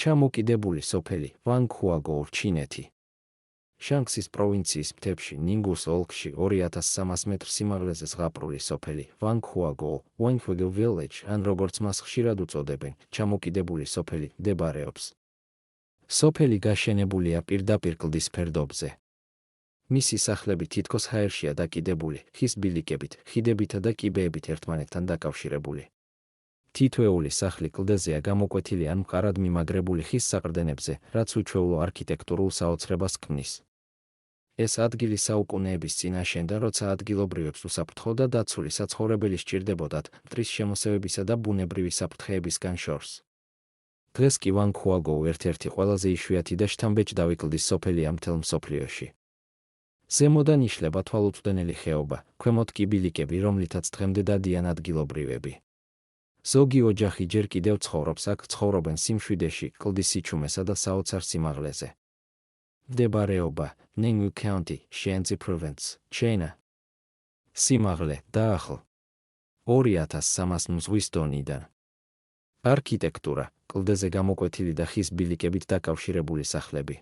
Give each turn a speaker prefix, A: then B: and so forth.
A: ჩამოკიდებული სოფელი ვანქუაგო, ჩინეთი. შანგსის პროვინციის მთებში ნინგუს ოლქში 2300 მეტრ სიმაღლეზე ზღაპრული სოფელი ვანქუაგო, Wankwego Village, ან როგორც მას ხშირად უწოდებენ, ჩამოკიდებული სოფელი მდებარეობს. სოფელი გაშენებულია პირდაპირ კლდის ფერდობზე. მისი სახლები თითქოს ჰაერშია დაკიდებული, ხის ბილიკებით, ხიდებითა და კიბეებით ერთმანეთთან დაკავშირებული. თითოეული სახლი კლდეზეა გამოკვეთილი ან მყარად მიმაგრებული ხის საყრდენებზე, რაც უჩვეულო არქიტექტურულ საოცრებას ქმნის. ეს ადგილი საუკუნეების წინ აშენდა, როცა ადგილობრივებს უსაფრთხო და დაცული საცხოვრებელი სჭირდებოდათ მტრის შემოსევებისა და ბუნებრივი საფრთხეებისგან შორს. დღეს კი ვანქუაგო ერთ-ერთი ყველაზე იშვიათი და შთამბეჭდავი კლდის სოფელია მთელ მსოფლიოში. ზემოდან იშლება თვალუწვდენელი ხეობა, ქვემოთ კი ბილიკები, რომლითაც დღემდე დადიან ადგილობრივები. ზოგი ოჯახი ჯერ კიდევ ცხოვრობს აქ, ცხოვრობენ სიმშვიდეში, კლდის სიჩუმესა და საოცარ სიმაღლეზე. მდებარეობა Ningwu County, Shaanxi Province, China. სიმაღლე დაახლ 2300 მზღვის დონიდან. არქიტექტურა კლდეზე გამოკვეთილი და ხის ბილიკებით დაკავშირებული სახლები.